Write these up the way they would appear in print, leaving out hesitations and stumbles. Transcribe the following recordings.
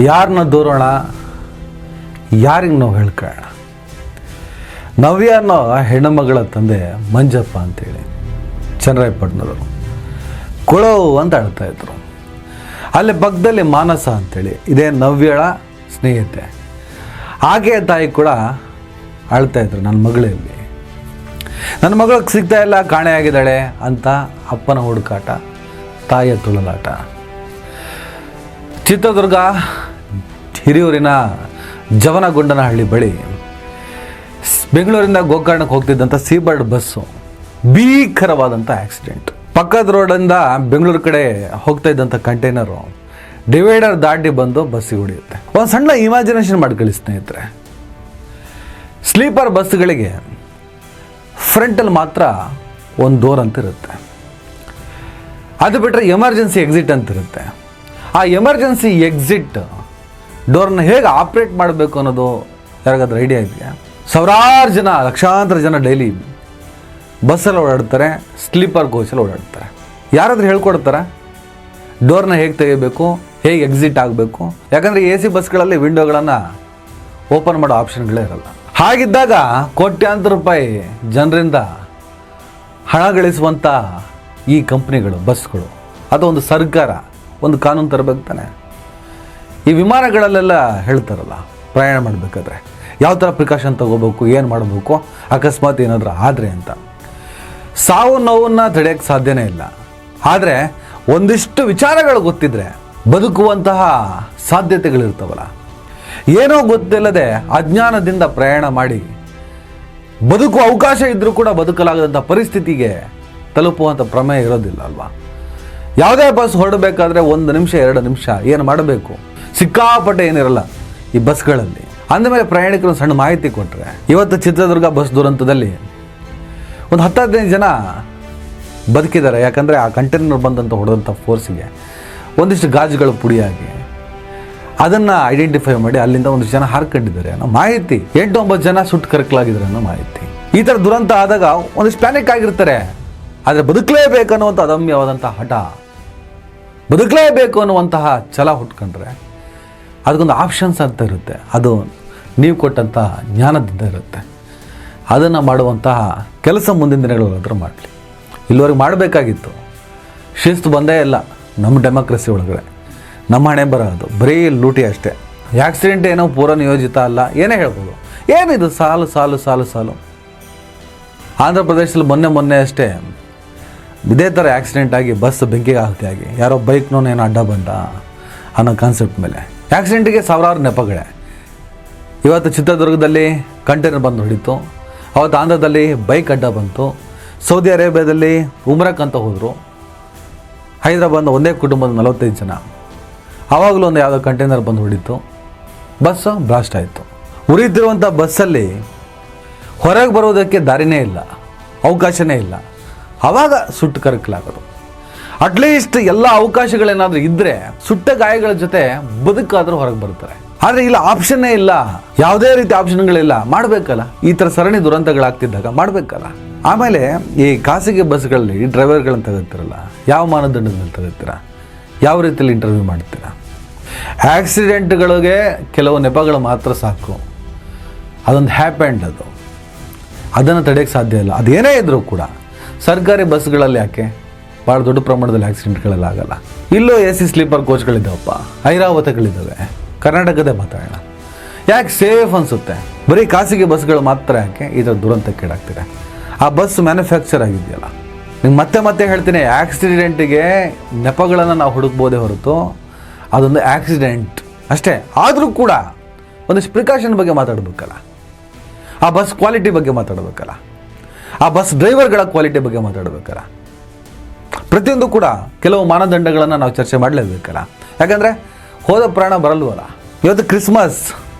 ಯಾರನ್ನ ದೂರೋಣ, ಯಾರಿಗೆ ನಾವು ಹೇಳ್ಕೊಳ್ಳೋಣ. ನವ್ಯ ಅನ್ನೋ ಹೆಣ್ಣುಮಗಳ ತಂದೆ ಮಂಜಪ್ಪ ಅಂತೇಳಿ ಚನ್ನರಾಯಪಟ್ಟಣದವರು ಕೊಳೋ ಅಂತ ಅಳ್ತಾ ಇದ್ರು. ಅಲ್ಲಿ ಪಕ್ಕದಲ್ಲಿ ಮಾನಸ ಅಂತೇಳಿ ಇದೇ ನವ್ಯಳ ಸ್ನೇಹಿತೆ. ಆಕೆಯ ತಾಯಿ ಕೂಡ ಅಳ್ತಾ ಇದ್ರು, ನನ್ನ ಮಗಳಲ್ಲಿ ನನ್ನ ಮಗಳಿಗೆ ಸಿಗ್ತಾ ಇಲ್ಲ, ಕಾಣೆಯಾಗಿದ್ದಾಳೆ ಅಂತ ಅಪ್ಪನ ಹುಡುಕಾಟ, ತಾಯಿಯ ತುಳಲಾಟ. ಚಿತ್ರದುರ್ಗ ಹಿರಿಯೂರಿನ ಜವನಗೊಂಡನಹಳ್ಳಿ ಬಳಿ ಬೆಂಗಳೂರಿಂದ ಗೋಕರ್ಣಕ್ಕೆ ಹೋಗ್ತಿದ್ದಂಥ ಸೀಬರ್ಡ್ ಬಸ್ಸು ಭೀಕರವಾದಂಥ ಆಕ್ಸಿಡೆಂಟ್. ಪಕ್ಕದ ರೋಡಿಂದ ಬೆಂಗಳೂರು ಕಡೆ ಹೋಗ್ತಾ ಇದ್ದಂಥ ಕಂಟೈನರು ಡಿವೈಡರ್ ದಾಟಿ ಬಂದು ಬಸ್ಸಿಗೆ ಹೊಡೆಯುತ್ತೆ. ಒಂದು ಸಣ್ಣ ಇಮ್ಯಾಜಿನೇಷನ್ ಮಾಡ್ಕೊಳ್ಳಿ ಸ್ನೇಹಿತರೆ. ಸ್ಲೀಪರ್ ಬಸ್ಗಳಿಗೆ ಫ್ರಂಟಲ್ಲಿ ಮಾತ್ರ ಒಂದು ಡೋರ್ ಅಂತ ಇರುತ್ತೆ, ಅದು ಬಿಟ್ಟರೆ ಎಮರ್ಜೆನ್ಸಿ ಎಕ್ಸಿಟ್ ಅಂತ ಇರುತ್ತೆ. ಆ ಎಮರ್ಜೆನ್ಸಿ ಎಕ್ಸಿಟ್ ಡೋರ್ನ ಹೇಗೆ ಆಪ್ರೇಟ್ ಮಾಡಬೇಕು ಅನ್ನೋದು ಯಾರಿಗಾದ್ರೂ ಐಡಿಯಾ ಇದೆಯಾ? ಸಾವಿರಾರು ಜನ, ಲಕ್ಷಾಂತರ ಜನ ಡೈಲಿ ಬಸ್ಸಲ್ಲಿ ಓಡಾಡ್ತಾರೆ, ಸ್ಲೀಪರ್ ಕೋಚಲ್ಲಿ ಓಡಾಡ್ತಾರೆ. ಯಾರಾದರೂ ಹೇಳ್ಕೊಡ್ತಾರ ಡೋರ್ನ ಹೇಗೆ ತೆಗಿಬೇಕು, ಹೇಗೆ ಎಕ್ಸಿಟ್ ಆಗಬೇಕು? ಯಾಕಂದರೆ ಎ ಸಿ ಬಸ್ಗಳಲ್ಲಿ ವಿಂಡೋಗಳನ್ನು ಓಪನ್ ಮಾಡೋ ಆಪ್ಷನ್ಗಳೇ ಇರಲ್ಲ. ಹಾಗಿದ್ದಾಗ ಕೋಟ್ಯಾಂತರ ರೂಪಾಯಿ ಜನರಿಂದ ಹಣ ಗಳಿಸುವಂಥ ಈ ಕಂಪ್ನಿಗಳು, ಬಸ್ಗಳು, ಅದು ಒಂದು ಸರ್ಕಾರ ಒಂದು ಕಾನೂನು ತರಬೇಕು ತಾನೆ. ಈ ವಿಮಾನಗಳಲ್ಲೆಲ್ಲ ಹೇಳ್ತಾರಲ್ಲ, ಪ್ರಯಾಣ ಮಾಡಬೇಕಾದ್ರೆ ಯಾವ ಥರ ಪ್ರಿಕಾಷನ್ ತೊಗೋಬೇಕು, ಏನು ಮಾಡಬೇಕು, ಅಕಸ್ಮಾತ್ ಏನಾದರೂ ಆದರೆ ಅಂತ. ಸಾವು ನೋವನ್ನು ತಡೆಯೋಕ್ಕೆ ಸಾಧ್ಯನೇ ಇಲ್ಲ. ಆದರೆ ಒಂದಿಷ್ಟು ವಿಚಾರಗಳು ಗೊತ್ತಿದ್ರೆ ಬದುಕುವಂತಹ ಸಾಧ್ಯತೆಗಳಿರ್ತಾವಲ್ಲ. ಏನೋ ಗೊತ್ತಿಲ್ಲದೆ ಅಜ್ಞಾನದಿಂದ ಪ್ರಯಾಣ ಮಾಡಿ ಬದುಕುವ ಅವಕಾಶ ಇದ್ದರೂ ಕೂಡ ಬದುಕಲಾಗದಂಥ ಪರಿಸ್ಥಿತಿಗೆ ತಲುಪುವಂಥ ಪ್ರಮೇಯ ಇರೋದಿಲ್ಲ ಅಲ್ವಾ? ಯಾವುದೇ ಬಸ್ ಹೊರಡಬೇಕಾದ್ರೆ 1 ನಿಮಿಷ 2 ನಿಮಿಷ ಏನು ಮಾಡಬೇಕು, ಸಿಕ್ಕಾಪಟ್ಟೆ ಏನಿರಲ್ಲ ಈ ಬಸ್ಗಳಲ್ಲಿ. ಅಂದಮೇಲೆ ಪ್ರಯಾಣಿಕರು ಸಣ್ಣ ಮಾಹಿತಿ ಕೊಟ್ಟರೆ, ಇವತ್ತು ಚಿತ್ರದುರ್ಗ ಬಸ್ ದುರಂತದಲ್ಲಿ ಒಂದು 10-15 ಜನ ಬದುಕಿದ್ದಾರೆ. ಯಾಕಂದರೆ ಆ ಕಂಟೈನರ್ ಬಂದಂಥ ಹೊಡೆದಂಥ ಫೋರ್ಸಿಗೆ ಒಂದಿಷ್ಟು ಗಾಜುಗಳು ಪುಡಿಯಾಗಿ ಅದನ್ನು ಐಡೆಂಟಿಫೈ ಮಾಡಿ ಅಲ್ಲಿಂದ ಒಂದಿಷ್ಟು ಜನ ಹಾರ್ಕೊಂಡಿದ್ದಾರೆ ಅನ್ನೋ ಮಾಹಿತಿ. 8-9 ಜನ ಸುಟ್ಟು ಕರಕಲಾಗಿದ್ದಾರೆ ಅನ್ನೋ ಮಾಹಿತಿ. ಈ ಥರ ದುರಂತ ಆದಾಗ ಒಂದಿಷ್ಟು ಪ್ಯಾನಿಕ್ ಆಗಿರ್ತಾರೆ. ಆದರೆ ಬದುಕಲೇಬೇಕು ಅನ್ನುವಂಥ ಅದಮ್ಯವಾದಂಥ ಹಠ, ಬದುಕಲೇಬೇಕು ಅನ್ನುವಂತಹ ಛಲ ಹುಟ್ಕೊಂಡ್ರೆ ಅದಕ್ಕೊಂದು ಆಪ್ಷನ್ಸ್ ಅಂತ ಇರುತ್ತೆ. ಅದು ನೀವು ಕೊಟ್ಟಂತಹ ಜ್ಞಾನದಿಂದ ಇರುತ್ತೆ. ಅದನ್ನು ಮಾಡುವಂತಹ ಕೆಲಸ ಮುಂದಿನ ದಿನಗಳಾದರೂ ಮಾಡಲಿ. ಇಲ್ಲಿವರೆಗೆ ಮಾಡಬೇಕಾಗಿತ್ತು, ಶಿಸ್ತು ಬಂದೇ ಇಲ್ಲ ನಮ್ಮ ಡೆಮೋಕ್ರಸಿ ಒಳಗಡೆ. ನಮ್ಮ ಹಣೆ ಬರೋದು ಬರೀ ಲೂಟಿ ಅಷ್ಟೇ. ಆಕ್ಸಿಡೆಂಟ್ ಏನೋ ಪೂರ್ವ ನಿಯೋಜಿತ ಅಲ್ಲ, ಏನೇ ಹೇಳ್ಬೋದು. ಏನಿದು ಸಾಲು ಸಾಲು ಸಾಲು ಸಾಲು. ಆಂಧ್ರ ಪ್ರದೇಶದಲ್ಲಿ ಮೊನ್ನೆ ಅಷ್ಟೇ ಇದೇ ಥರ ಆಕ್ಸಿಡೆಂಟ್ ಆಗಿ ಬಸ್ ಬೆಂಕಿಗೆ ಆಗಿ ಯಾರೋ ಬೈಕ್ನೋನು ಏನೋ ಅಡ್ಡ ಬಂದ ಅನ್ನೋ ಕಾನ್ಸೆಪ್ಟ್ ಮೇಲೆ ಆಕ್ಸಿಡೆಂಟಿಗೆ ಸಾವಿರಾರು ನೆಪಗಳೇ. ಇವತ್ತು ಚಿತ್ರದುರ್ಗದಲ್ಲಿ ಕಂಟೈನರ್ ಬಂದು ಹೊಡಿತು, ಅವತ್ತು ಆಂಧ್ರದಲ್ಲಿ ಬೈಕ್ ಅಡ್ಡ ಬಂತು, ಸೌದಿ ಅರೇಬಿಯಾದಲ್ಲಿ ಉಮ್ರಕ್ ಅಂತ ಹೋದರು, ಹೈದರಾಬಾದ್ನ ಒಂದೇ ಕುಟುಂಬದ 45 ಜನ. ಆವಾಗಲೂ ಒಂದು ಯಾವುದೋ ಕಂಟೈನರ್ ಬಂದು ಹೊಡಿತು, ಬಸ್ಸು ಬ್ಲಾಸ್ಟ್ ಆಯಿತು. ಉರಿತಿರುವಂಥ ಬಸ್ಸಲ್ಲಿ ಹೊರಗೆ ಬರೋದಕ್ಕೆ ದಾರಿನೇ ಇಲ್ಲ, ಅವಕಾಶನೇ ಇಲ್ಲ. ಆವಾಗ ಸುಟ್ಟು ಕರಕಲಾಗೋದು. ಅಟ್ಲೀಸ್ಟ್ ಎಲ್ಲ ಅವಕಾಶಗಳೇನಾದರೂ ಇದ್ದರೆ ಸುಟ್ಟ ಗಾಯಗಳ ಜೊತೆ ಬದುಕಾದರೂ ಹೊರಗೆ ಬರ್ತಾರೆ. ಆದರೆ ಇಲ್ಲ, ಆಪ್ಷನ್ನೇ ಇಲ್ಲ, ಯಾವುದೇ ರೀತಿ ಆಪ್ಷನ್ಗಳಿಲ್ಲ. ಮಾಡಬೇಕಲ್ಲ, ಈ ಥರ ಸರಣಿ ದುರಂತಗಳಾಗ್ತಿದ್ದಾಗ ಮಾಡಬೇಕಲ್ಲ. ಆಮೇಲೆ ಈ ಖಾಸಗಿ ಬಸ್ಗಳಲ್ಲಿ ಡ್ರೈವರ್ಗಳನ್ನ ತೆಗೆದುತ್ತಿರಲ್ಲ, ಯಾವ ಮಾನದಂಡದ ಮೇಲೆ ತೆಗೆದುತ್ತೀರಾ, ಯಾವ ರೀತಿಯಲ್ಲಿ ಇಂಟರ್ವ್ಯೂ ಮಾಡ್ತೀರಾ? ಆಕ್ಸಿಡೆಂಟ್ಗಳಿಗೆ ಕೆಲವು ನೆಪಗಳು ಮಾತ್ರ ಸಾಕು. ಅದೊಂದು ಹ್ಯಾಪೆಂಡ್, ಅದನ್ನು ತಡೆಯೋಕ್ಕೆ ಸಾಧ್ಯ ಇಲ್ಲ. ಅದೇನೇ ಇದ್ದರೂ ಕೂಡ ಸರ್ಕಾರಿ ಬಸ್ಗಳಲ್ಲಿ ಯಾಕೆ ಭಾಳ ದೊಡ್ಡ ಪ್ರಮಾಣದಲ್ಲಿ ಆಕ್ಸಿಡೆಂಟ್ಗಳೆಲ್ಲ ಆಗಲ್ಲ? ಇಲ್ಲೂ ಎ ಸಿ ಸ್ಲೀಪರ್ ಕೋಚ್ಗಳಿದ್ದಾವಪ್ಪ, ಐರಾವತಗಳಿದ್ದಾವೆ. ಕರ್ನಾಟಕದೇ ಮಾತಾಡೋಣ, ಯಾಕೆ ಸೇಫ್ ಅನಿಸುತ್ತೆ? ಬರೀ ಖಾಸಗಿ ಬಸ್ಗಳು ಮಾತ್ರ ಯಾಕೆ ಈ ಥರ ದುರಂತಕ್ಕೀಡಾಗ್ತಿದೆ? ಆ ಬಸ್ ಮ್ಯಾನುಫ್ಯಾಕ್ಚರ್ ಆಗಿದೆಯಲ್ಲ. ನಿಮ್ಗೆ ಮತ್ತೆ ಹೇಳ್ತೀನಿ, ಆಕ್ಸಿಡೆಂಟಿಗೆ ನೆಪಗಳನ್ನು ನಾವು ಹುಡುಕ್ಬೋದೇ ಹೊರತು ಅದೊಂದು ಆಕ್ಸಿಡೆಂಟ್ ಅಷ್ಟೇ. ಆದರೂ ಕೂಡ ಒಂದಿಷ್ಟು ಪ್ರಿಕಾಷನ್ ಬಗ್ಗೆ ಮಾತಾಡಬೇಕಲ್ಲ, ಆ ಬಸ್ ಕ್ವಾಲಿಟಿ ಬಗ್ಗೆ ಮಾತಾಡಬೇಕಲ್ಲ, ಆ ಬಸ್ ಡ್ರೈವರ್ಗಳ ಕ್ವಾಲಿಟಿ ಬಗ್ಗೆ ಮಾತಾಡಬೇಕಲ್ಲ. ಪ್ರತಿಯೊಂದು ಕೂಡ ಕೆಲವು ಮಾನದಂಡಗಳನ್ನು ನಾವು ಚರ್ಚೆ ಮಾಡಲೇಬೇಕಲ್ಲ. ಯಾಕಂದರೆ ಹೋದ ಪ್ರಾಣ ಬರಲ್ವಲ್ಲ. ಇವತ್ತು ಕ್ರಿಸ್ಮಸ್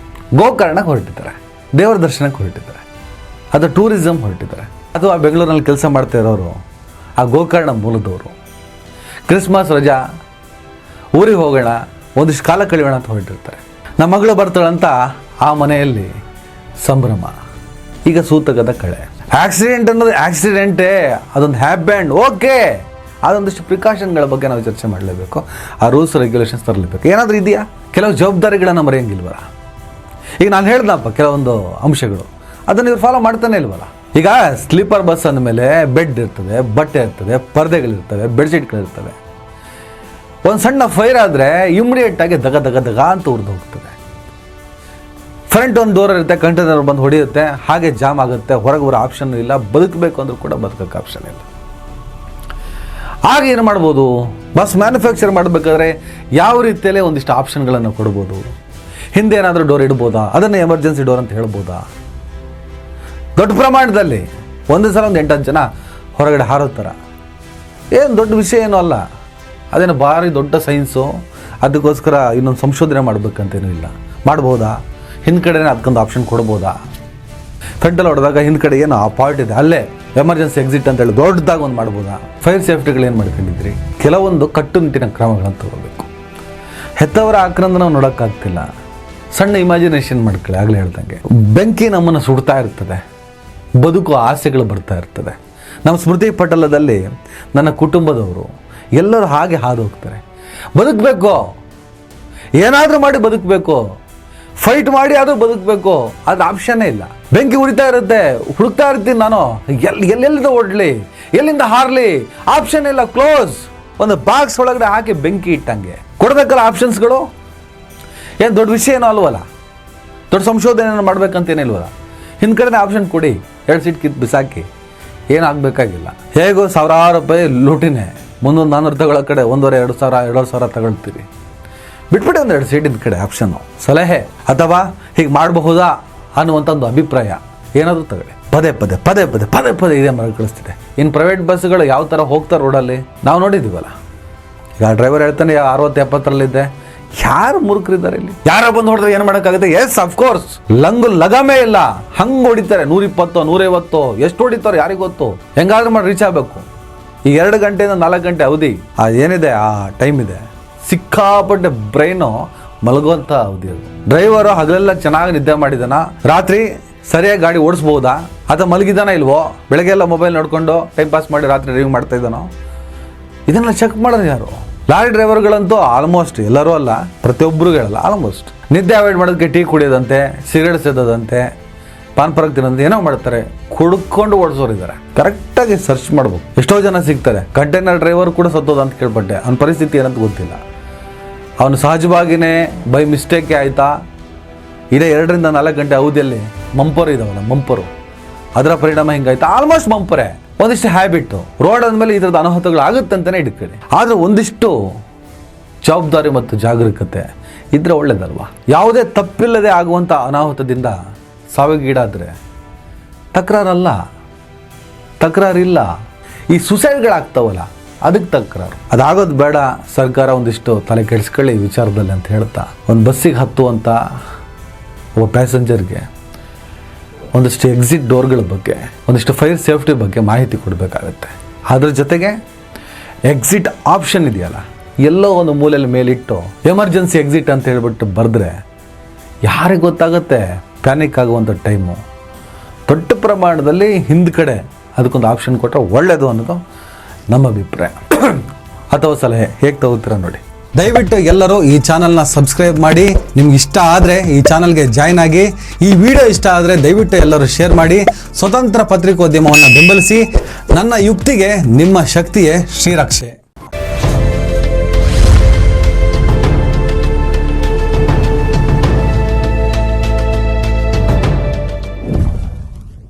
ಗೋಕರ್ಣಕ್ಕೆ ಹೊರಟಿದ್ದಾರೆ, ದೇವರ ದರ್ಶನಕ್ಕೆ ಹೊರಟಿದ್ದಾರೆ, ಅದು ಟೂರಿಸಮ್ ಹೊರಟಿದ್ದಾರೆ. ಅಥವಾ ಬೆಂಗಳೂರಿನಲ್ಲಿ ಕೆಲಸ ಮಾಡ್ತಾ ಇರೋರು ಆ ಗೋಕರ್ಣ ಮೂಲದವರು ಕ್ರಿಸ್ಮಸ್ ರಜಾ ಊರಿಗೆ ಹೋಗೋಣ, ಒಂದಿಷ್ಟು ಕಾಲ ಕಳೆಯೋಣ ಅಂತ ಹೊರಟಿರ್ತಾರೆ. ನಮ್ಮ ಮಗಳು ಬರ್ತಾಳಂತ ಆ ಮನೆಯಲ್ಲಿ ಸಂಭ್ರಮ. ಈಗ ಸೂತಕದ ಕಳೆ. ಆಕ್ಸಿಡೆಂಟ್ ಅನ್ನೋದು ಆಕ್ಸಿಡೆಂಟೇ, ಅದೊಂದು ಹ್ಯಾಪೆಂಡ್, ಓಕೆ, ಅದೊಂದಿಷ್ಟು ಪ್ರಿಕಾಷನ್ಗಳ ಬಗ್ಗೆ ನಾವು ಚರ್ಚೆ ಮಾಡಲೇಬೇಕು. ಆ ರೂಲ್ಸ್ ರೆಗ್ಯುಲೇಷನ್ಸ್ ತರಲೇಬೇಕು. ಏನಾದರೂ ಇದೆಯಾ? ಕೆಲವು ಜವಾಬ್ದಾರಿಗಳನ್ನು ಮರೆಯಂಗಿಲ್ವಲ್ಲ. ಈಗ ನಾನು ಹೇಳ್ದಪ್ಪ ಕೆಲವೊಂದು ಅಂಶಗಳು, ಅದನ್ನು ಇವ್ರು ಫಾಲೋ ಮಾಡ್ತಾನೆ ಇಲ್ವಲ್ಲ. ಈಗ ಸ್ಲೀಪರ್ ಬಸ್ ಅಂದಮೇಲೆ ಬೆಡ್ ಇರ್ತದೆ, ಬಟ್ಟೆ ಇರ್ತದೆ, ಪರ್ದೆಗಳಿರ್ತವೆ, ಬೆಡ್ಶೀಟ್ಗಳಿರ್ತವೆ. ಒಂದು ಸಣ್ಣ ಫೈರ್ ಆದರೆ ಇಮಿಡಿಯೇಟಾಗಿ ದಗ ದಗ ದಗ ಅಂತ ಉರಿದು ಹೋಗ್ತದೆ. ಫ್ರಂಟ್ ಒಂದು ಡೋರ್ ಇರುತ್ತೆ, ಕಂಟೈನರ್ ಬಂದು ಹೊಡೆಯುತ್ತೆ, ಹಾಗೆ ಜಾಮ್ ಆಗುತ್ತೆ, ಹೊರಗೆ ಬರೋ ಆಪ್ಷನ್ ಇಲ್ಲ. ಬದುಕಬೇಕು ಅಂದ್ರೂ ಕೂಡ ಬದುಕೋಕ್ಕೆ ಆಪ್ಷನ್ ಇಲ್ಲ. ಆಗ ಏನು ಮಾಡ್ಬೋದು? ಬಸ್ ಮ್ಯಾನುಫ್ಯಾಕ್ಚರ್ ಮಾಡಬೇಕಾದ್ರೆ ಯಾವ ರೀತಿಯಲ್ಲೇ ಒಂದಿಷ್ಟು ಆಪ್ಷನ್ಗಳನ್ನು ಕೊಡ್ಬೋದು. ಹಿಂದೆ ಏನಾದರೂ ಡೋರ್ ಇಡ್ಬೋದಾ? ಅದನ್ನು ಎಮರ್ಜೆನ್ಸಿ ಡೋರ್ ಅಂತ ಹೇಳ್ಬೋದಾ? ದೊಡ್ಡ ಪ್ರಮಾಣದಲ್ಲಿ ಒಂದು ಸಲ ಒಂದು 8-10 ಜನ ಹೊರಗಡೆ ಹಾರೋ ಥರ ಏನು ದೊಡ್ಡ ವಿಷಯ ಏನೂ ಅಲ್ಲ. ಅದೇನು ಭಾರಿ ದೊಡ್ಡ ಸೈನ್ಸು, ಅದಕ್ಕೋಸ್ಕರ ಇನ್ನೊಂದು ಸಂಶೋಧನೆ ಮಾಡಬೇಕಂತೇನೂ ಇಲ್ಲ. ಮಾಡ್ಬೋದಾ? ಹಿಂದ್ಗಡೆನೇ ಅದಕ್ಕೊಂದು ಆಪ್ಷನ್ ಕೊಡ್ಬೋದಾ? ಫ್ರಂಟಲ್ಲಿ ಹೊಡೆದಾಗ ಹಿಂದ್ಗಡೆ ಏನು ಆ ಪಾರ್ಟ್ ಇದೆ, ಅಲ್ಲೇ ಎಮರ್ಜೆನ್ಸಿ ಎಕ್ಸಿಟ್ ಅಂತೇಳಿ ದೊಡ್ಡದಾಗಿ ಒಂದು ಮಾಡ್ಬೋದಾ? ಫೈರ್ ಸೇಫ್ಟಿಗಳು ಏನು ಮಾಡ್ಕೊಂಡಿದ್ರಿ? ಕೆಲವೊಂದು ಕಟ್ಟುನಿಟ್ಟಿನ ಕ್ರಮಗಳನ್ನು ತಗೋಬೇಕು. ಹೆತ್ತವರ ಆಕ್ರಂದ ನಾವು ನೋಡೋಕ್ಕಾಗ್ತಿಲ್ಲ. ಸಣ್ಣ ಇಮ್ಯಾಜಿನೇಷನ್ ಮಾಡ್ಕೊಳ್ಳಿ. ಆಗಲೇ ಹೇಳ್ದಂಗೆ ಬೆಂಕಿ ನಮ್ಮನ್ನು ಸುಡ್ತಾ ಇರ್ತದೆ, ಬದುಕು ಆಸೆಗಳು ಬರ್ತಾ ಇರ್ತದೆ. ನಮ್ಮ ಸ್ಮೃತಿ ಪಟಲದಲ್ಲಿ ನನ್ನ ಕುಟುಂಬದವರು ಎಲ್ಲರೂ ಹಾಗೆ ಹಾದು ಹೋಗ್ತಾರೆ. ಬದುಕಬೇಕು, ಏನಾದರೂ ಮಾಡಿ ಬದುಕಬೇಕು, ಫೈಟ್ ಮಾಡಿ ಆದರೂ ಬದುಕಬೇಕು, ಅದು ಆಪ್ಷನ್ನೇ ಇಲ್ಲ. ಬೆಂಕಿ ಉರಿತಾ ಇರುತ್ತೆ, ಹುಡುಕ್ತಾ ಇರ್ತೀನಿ ನಾನು, ಎಲ್ಲೆಲ್ಲಿಂದ ಓಡಲಿ, ಎಲ್ಲಿಂದ ಹಾರಲಿ, ಆಪ್ಷನ್ ಇಲ್ಲ. ಕ್ಲೋಸ್. ಒಂದು ಬಾಕ್ಸ್ ಒಳಗಡೆ ಹಾಕಿ ಬೆಂಕಿ ಇಟ್ಟಂಗೆ ಕೊಡಬೇಕಲ್ಲ ಆಪ್ಷನ್ಸ್ಗಳು. ಏನು ದೊಡ್ಡ ವಿಷಯ ಏನೋ ಅಲ್ವಲ್ಲ, ದೊಡ್ಡ ಸಂಶೋಧನೆ ಮಾಡ್ಬೇಕಂತೇನಿಲ್ವಲ್ಲ. ಹಿಂದ್ಗಡೆ ಆಪ್ಷನ್ ಕೊಡಿ, 2 ಸೀಟ್ ಕಿತ್ತು ಬಿಸಾಕಿ, ಏನಾಗಬೇಕಾಗಿಲ್ಲ. ಹೇಗೋ ಸಾವಿರಾರು ರೂಪಾಯಿ ಲೂಟಿನೇ, ಮುಂದೊಂದು 400 ತಗೊಳ್ಳೋ ಕಡೆ 1,500-2,000 ತಗೊಳ್ತೀರಿ. ಬಿಟ್ಬಿಟ್ಟು ಒಂದು 2 ಸೀಟಿನ ಕಡೆ ಆಪ್ಷನ್ನು, ಸಲಹೆ ಅಥವಾ ಹೀಗೆ ಮಾಡಬಹುದಾ ಅನ್ನುವಂಥ ಒಂದು ಅಭಿಪ್ರಾಯ ಏನಾದರೂ ತಗೊಳ್ಳಿ. ಪದೇ ಪದೇ ಪದೇ ಪದೇ ಪದೇ ಪದೇ ಇದೇ ಮರಳಿಸ್ತಿದೆ. ಇನ್ನು ಪ್ರೈವೇಟ್ ಬಸ್ಗಳು ಯಾವ ಥರ ಹೋಗ್ತಾರೆ ರೋಡಲ್ಲಿ ನಾವು ನೋಡಿದ್ದೀವಲ್ಲ. ಈಗ ಡ್ರೈವರ್ ಹೇಳ್ತಾನೆ 60-70ರಲ್ಲಿದ್ದೆ. ಯಾರು ಮೂರ್ಖರಿದ್ದಾರೆ ಇಲ್ಲಿ? ಯಾರೋ ಬಂದು ಹೊಡೆದ್ರೆ ಏನು ಮಾಡೋಕ್ಕಾಗುತ್ತೆ? ಎಸ್, ಅಫ್ಕೋರ್ಸ್, ಲಗಾಮೇ ಇಲ್ಲ, ಹಂಗೆ ಹೊಡಿತಾರೆ. 120-150 ಎಷ್ಟು ಹೊಡಿತಾರೆ ಯಾರಿಗೆ ಗೊತ್ತು. ಹೆಂಗಾದ್ರೂ ಮಾಡಿ ರೀಚ್ ಆಗಬೇಕು. ಈ 2 ಗಂಟೆಯಿಂದ 4 ಗಂಟೆ ಅವಧಿ ಏನಿದೆ, ಆ ಟೈಮ್ ಇದೆ, ಸಿಕ್ಕಾಪಟ್ಟೆ ಬ್ರೈನು ಮಲಗುವಂಥ ಅವಧಿ ಅದು. ಡ್ರೈವರು ಹಗಲೆಲ್ಲ ಚೆನ್ನಾಗಿ ನಿದ್ದೆ ಮಾಡಿದಾನ, ರಾತ್ರಿ ಸರಿಯಾಗಿ ಗಾಡಿ ಓಡಿಸ್ಬೋದಾ ಅಥವಾ ಮಲಗಿದಾನ ಇಲ್ವೋ, ಬೆಳಗ್ಗೆ ಎಲ್ಲ ಮೊಬೈಲ್ ನೋಡ್ಕೊಂಡು ಟೈಮ್ ಪಾಸ್ ಮಾಡಿ ರಾತ್ರಿ ಡ್ರೈವಿಂಗ್ ಮಾಡ್ತಾ ಇದ್ದಾನೋ, ಇದನ್ನೆಲ್ಲ ಚೆಕ್ ಮಾಡೋದು ಯಾರು? ಲಾರಿ ಡ್ರೈವರ್ಗಳಂತೂ ಆಲ್ಮೋಸ್ಟ್, ಎಲ್ಲರೂ ಅಲ್ಲ, ಪ್ರತಿಯೊಬ್ಬರು ಹೇಳಲ್ಲ, ಆಲ್ಮೋಸ್ಟ್ ನಿದ್ದೆ ಅವಾಯ್ಡ್ ಮಾಡೋದಕ್ಕೆ ಟೀ ಕುಡಿಯೋದಂತೆ, ಸಿಗರೇಟ್ ಸೇದೋದಂತೆ, ಪಾನ್ ಪರಾಗ್ ತಿನ್ನೋದಂತೆ ಏನೋ ಮಾಡ್ತಾರೆ. ಕುಡ್ಕೊಂಡು ಓಡಿಸೋರಿದ್ದಾರೆ. ಕರೆಕ್ಟಾಗಿ ಸರ್ಚ್ ಮಾಡ್ಬೇಕು. ಎಷ್ಟೋ ಜನ ಸಿಗ್ತಾರೆ. ಕಂಟೈನರ್ ಡ್ರೈವರ್ ಕೂಡ ಸತ್ತೋದ ಅಂತ ಕೇಳ್ಪಟ್ಟೆ. ಅವನ ಪರಿಸ್ಥಿತಿ ಏನಂತ ಗೊತ್ತಿಲ್ಲ. ಅವನು ಸಹಜವಾಗಿಯೇ ಬೈ ಮಿಸ್ಟೇಕೆ ಆಯಿತಾ, ಇದೇ 2-4 ಗಂಟೆ ಅವಧಿಯಲ್ಲಿ ಮಂಪರು ಇದಾವಲ್ಲ, ಮಂಪರು, ಅದರ ಪರಿಣಾಮ ಹಿಂಗಾಯ್ತು. ಆಲ್ಮೋಸ್ಟ್ ಮಂಪರೇ. ಒಂದಿಷ್ಟು ಹ್ಯಾಬಿಟ್ಟು, ರೋಡ್ ಅಂದಮೇಲೆ ಈ ಥರದ ಅನಾಹುತಗಳು ಆಗುತ್ತೆ ಅಂತಲೇ ಇಟ್ಕೊಳ್ಳಿ. ಆದರೆ ಒಂದಿಷ್ಟು ಜವಾಬ್ದಾರಿ ಮತ್ತು ಜಾಗರೂಕತೆ ಇದ್ರೆ ಒಳ್ಳೇದಲ್ವಾ? ಯಾವುದೇ ತಪ್ಪಿಲ್ಲದೆ ಆಗುವಂಥ ಅನಾಹುತದಿಂದ ಸಾವಿಗೀಡಾದರೆ ತಕರಾರಿಲ್ಲ. ಈ ಸುಸೈಡ್ಗಳಾಗ್ತಾವಲ್ಲ, ಅದಕ್ಕೆ ತಕರಾರು. ಅದಾಗೋದು ಬೇಡ. ಸರ್ಕಾರ ಒಂದಿಷ್ಟು ತಲೆ ಕೆಡಿಸ್ಕೊಳ್ಳಿ ಈ ವಿಚಾರದಲ್ಲಿ ಅಂತ ಹೇಳ್ತಾ, ಒಂದು ಬಸ್ಸಿಗೆ ಹತ್ತುವಂಥ ಒಬ್ಬ ಪ್ಯಾಸೆಂಜರ್ಗೆ ಒಂದಿಷ್ಟು ಎಕ್ಸಿಟ್ ಡೋರ್ಗಳ ಬಗ್ಗೆ, ಒಂದಿಷ್ಟು ಫೈರ್ ಸೇಫ್ಟಿ ಬಗ್ಗೆ ಮಾಹಿತಿ ಕೊಡಬೇಕಾಗತ್ತೆ. ಅದ್ರ ಜೊತೆಗೆ ಎಕ್ಸಿಟ್ ಆಪ್ಷನ್ ಇದೆಯಲ್ಲ, ಎಲ್ಲೋ ಒಂದು ಮೂಲೆಯಲ್ಲಿ ಮೇಲಿಟ್ಟು ಎಮರ್ಜೆನ್ಸಿ ಎಕ್ಸಿಟ್ ಅಂತ ಹೇಳ್ಬಿಟ್ಟು ಬರೆದ್ರೆ ಯಾರಿಗೆ ಗೊತ್ತಾಗುತ್ತೆ? ಪ್ಯಾನಿಕ್ ಆಗುವಂಥ ಟೈಮು. ದೊಡ್ಡ ಪ್ರಮಾಣದಲ್ಲಿ ಹಿಂದ್ಗಡೆ ಅದಕ್ಕೊಂದು ಆಪ್ಷನ್ ಕೊಟ್ಟರೆ ಒಳ್ಳೆಯದು ಅನ್ನೋದು ನಮ್ಮ ಅಭಿಪ್ರಾಯ ಅಥವಾ ಸಲಹೆ. ಹೇಗೆ ತಗೋತೀರ ನೋಡಿ. ದಯವಿಟ್ಟು ಎಲ್ಲರೂ ಈ ಚಾನಲ್ನ ಸಬ್ಸ್ಕ್ರೈಬ್ ಮಾಡಿ. ನಿಮ್ಗೆ ಇಷ್ಟ ಆದರೆ ಈ ಚಾನಲ್ಗೆ ಜಾಯ್ನ್ ಆಗಿ. ಈ ವಿಡಿಯೋ ಇಷ್ಟ ಆದರೆ ದಯವಿಟ್ಟು ಎಲ್ಲರೂ ಶೇರ್ ಮಾಡಿ. ಸ್ವತಂತ್ರ ಪತ್ರಿಕೋದ್ಯಮವನ್ನು ಬೆಂಬಲಿಸಿ. ನನ್ನ ಯುಕ್ತಿಗೆ ನಿಮ್ಮ ಶಕ್ತಿಯೇ ಶ್ರೀರಕ್ಷೆ.